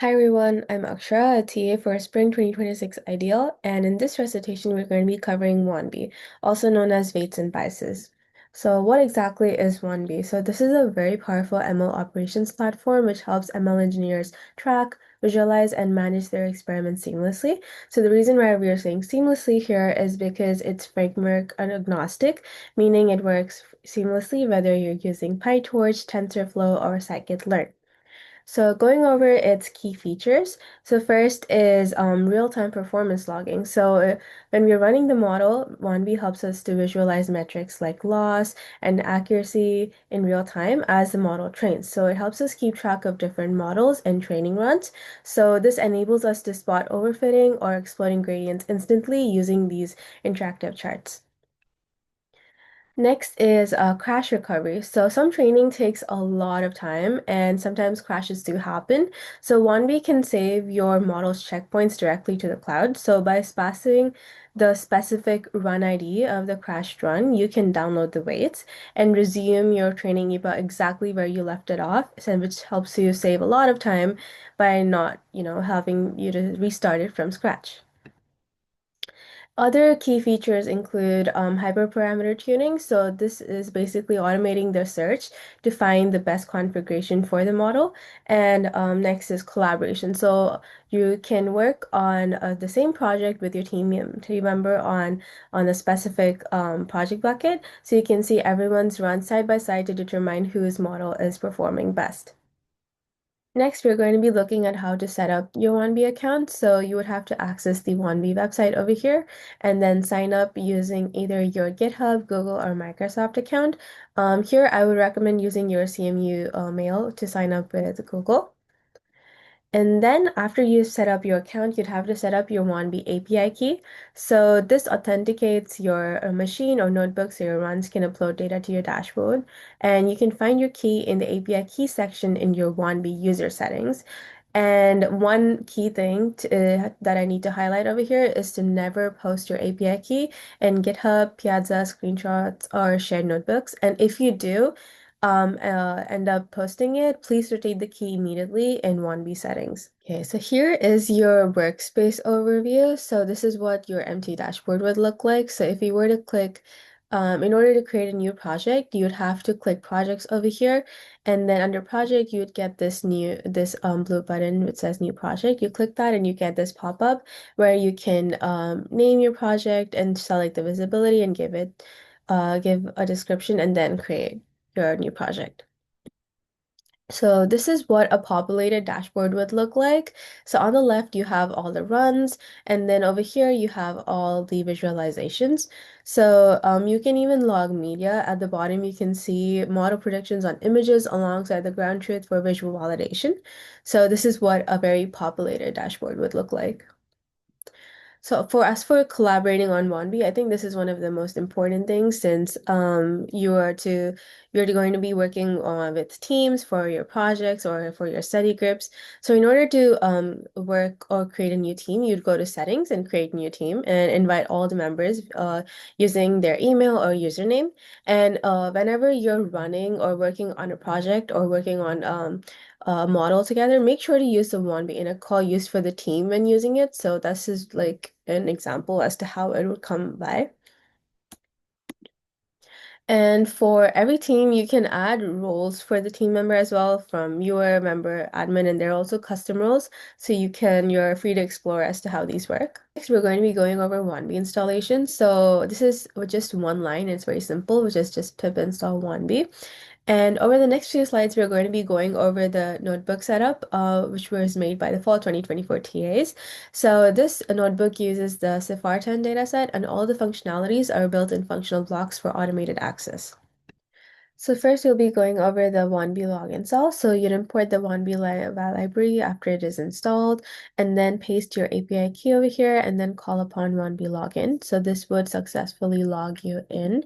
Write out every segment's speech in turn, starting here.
Hi everyone, I'm Akshara, a TA for Spring 2026 Ideal, and in this recitation we're going to be covering Wandb, also known as weights and biases. So what exactly is Wandb? So this is a very powerful ML operations platform which helps ML engineers track, visualize, and manage their experiments seamlessly. So the reason why we are saying seamlessly here is because it's framework agnostic, meaning it works seamlessly whether you're using PyTorch, TensorFlow, or scikit-learn. So going over its key features. So first is real-time performance logging. So when we're running the model, Wandb helps us to visualize metrics like loss and accuracy in real time as the model trains. So it helps us keep track of different models and training runs. So this enables us to spot overfitting or exploiting gradients instantly using these interactive charts. Next is crash recovery. So some training takes a lot of time and sometimes crashes do happen. So Wannabe can save your model's checkpoints directly to the cloud. So by passing the specific run ID of the crashed run, you can download the weights and resume your training EPA exactly where you left it off, which helps you save a lot of time by not, having you to restart it from scratch. Other key features include hyperparameter tuning. So this is basically automating the search to find the best configuration for the model. And next is collaboration. So you can work on the same project with your team member on a specific project bucket. So you can see everyone's run side by side to determine whose model is performing best. Next, we're going to be looking at how to set up your Wandb account. So you would have to access the Wandb website over here and then sign up using either your GitHub, Google, or Microsoft account. Here, I would recommend using your CMU mail to sign up with Google. And then after you set up your account, you'd have to set up your Wandb API key. So this authenticates your machine or notebook so your runs can upload data to your dashboard. And you can find your key in the API key section in your Wandb user settings. And one key thing that I need to highlight over here is to never post your API key in GitHub, Piazza, screenshots, or shared notebooks. And if you do, end up posting it, please rotate the key immediately in Wandb settings. Okay, so here is your workspace overview. So this is what your empty dashboard would look like. So if you were to click, in order to create a new project, you would have to click projects over here. And then under project, you would get this blue button which says new project. You click that and you get this pop-up where you can name your project and select the visibility and give a description and then create your new project. So this is what a populated dashboard would look like. So on the left, you have all the runs, and then over here, you have all the visualizations. So you can even log media. At the bottom, you can see model predictions on images alongside the ground truth for visual validation. So this is what a very populated dashboard would look like. So for collaborating on Wanbi, I think this is one of the most important things since you're going to be working with teams for your projects or for your study groups. So in order to work or create a new team, you'd go to settings and create new team and invite all the members using their email or username. And whenever you're running or working on a project or working on model together, make sure to use the one in a call used for the team when using it. So this is like an example as to how it would come by. And for every team, you can add roles for the team member as well from viewer, member, admin, and there are also custom roles. So you're free to explore as to how these work. Next, we're going to be going over Wanb installation. So this is just one line. It's very simple, which is just pip install Wanb. And over the next few slides, we're going to be going over the notebook setup, which was made by the fall 2024 TAs. So this notebook uses the CIFAR 10 dataset, and all the functionalities are built in functional blocks for automated access. So first we'll be going over the Wandb log install. So you'd import the Wandb library after it is installed, and then paste your API key over here, and then call upon Wandb login. So this would successfully log you in.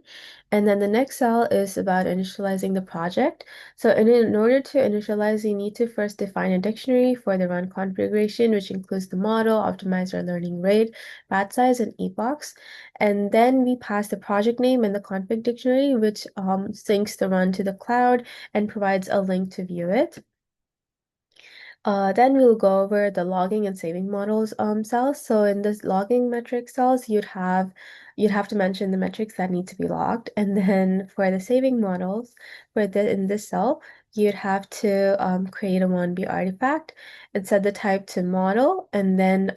And then the next cell is about initializing the project. So in order to initialize, you need to first define a dictionary for the run configuration, which includes the model, optimizer learning rate, batch size, and epochs. And then we pass the project name and the config dictionary, which syncs the run to the cloud and provides a link to view it. Then we'll go over the logging and saving models cells. So in this logging metric cells, you'd have to mention the metrics that need to be logged. And then for the saving models, in this cell, you'd have to create a Wandb artifact and set the type to model, and then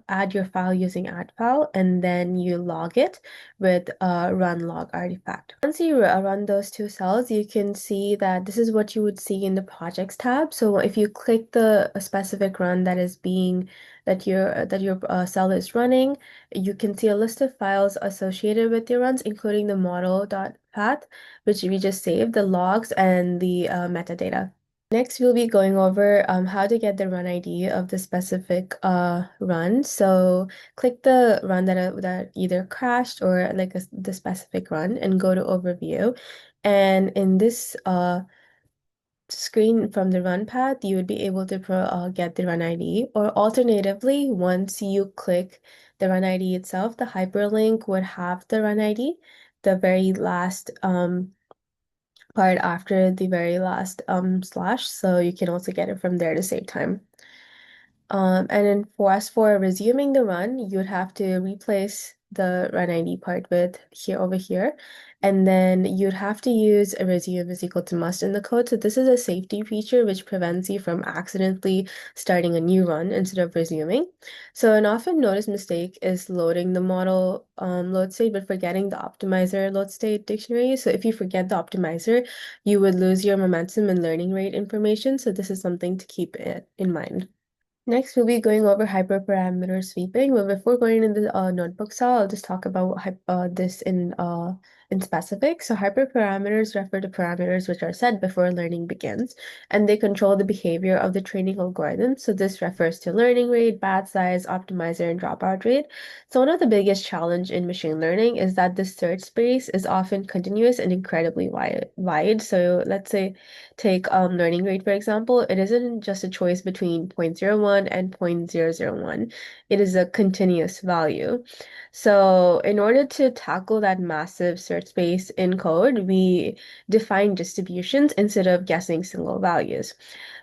add your file using add file, and then you log it with run log artifact. Once you run those two cells, you can see that this is what you would see in the projects tab. So if you click the specific run that is being that your cell is running, you can see a list of files associated with your runs, including the model.path, which we just saved, the logs, and the metadata. Next, we'll be going over how to get the run ID of the specific run. So click the run that either crashed or like the specific run and go to overview. And in this screen from the run path, you would be able to get the run ID. Or alternatively, once you click the run ID itself, the hyperlink would have the run ID, the very last part after the very last slash, so you can also get it from there to save time. And then for resuming the run, you would have to replace the run ID part with here over here. And then you'd have to use a resume is equal to must in the code. So this is a safety feature which prevents you from accidentally starting a new run instead of resuming. So an often noticed mistake is loading the model load state, but forgetting the optimizer load state dictionary. So if you forget the optimizer, you would lose your momentum and learning rate information. So this is something to keep it in mind. Next, we'll be going over hyperparameter sweeping, but before going into the notebook cell, I'll just talk about this in specific. So hyperparameters refer to parameters which are set before learning begins, and they control the behavior of the training algorithm. So this refers to learning rate, batch size, optimizer, and dropout rate. So one of the biggest challenge in machine learning is that the search space is often continuous and incredibly wide. So let's say take learning rate, for example, it isn't just a choice between 0.01 and 0.001. It is a continuous value. So in order to tackle that massive search space in code, we define distributions instead of guessing single values.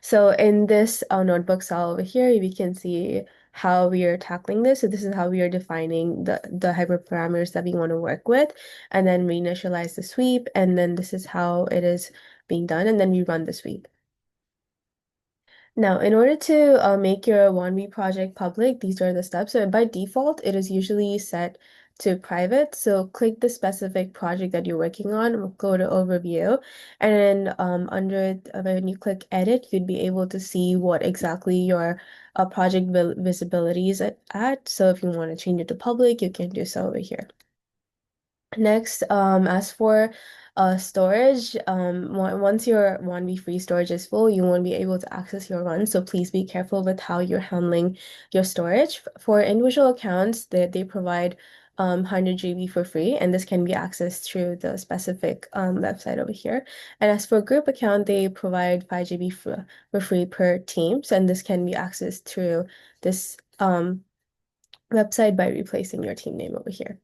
So in this notebook cell over here, we can see how we are tackling this. So this is how we are defining the hyperparameters that we want to work with, and then we initialize the sweep, and then this is how it is being done, and then we run the sweep. Now, in order to make your Wandb project public, these are the steps. So by default, it is usually set to private. So click the specific project that you're working on, go to overview, and then when you click edit, you'd be able to see what exactly your project visibility is at. So if you want to change it to public, you can do so over here. Next, as for storage, once your Wandb free storage is full, you won't be able to access your run. So please be careful with how you're handling your storage. For individual accounts, they provide 100 GB for free, and this can be accessed through the specific website over here. And as for group account, they provide 5 GB for free per teams, and this can be accessed through this website by replacing your team name over here.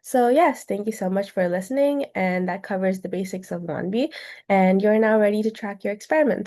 So yes, thank you so much for listening, and that covers the basics of Wandb, and you're now ready to track your experiments.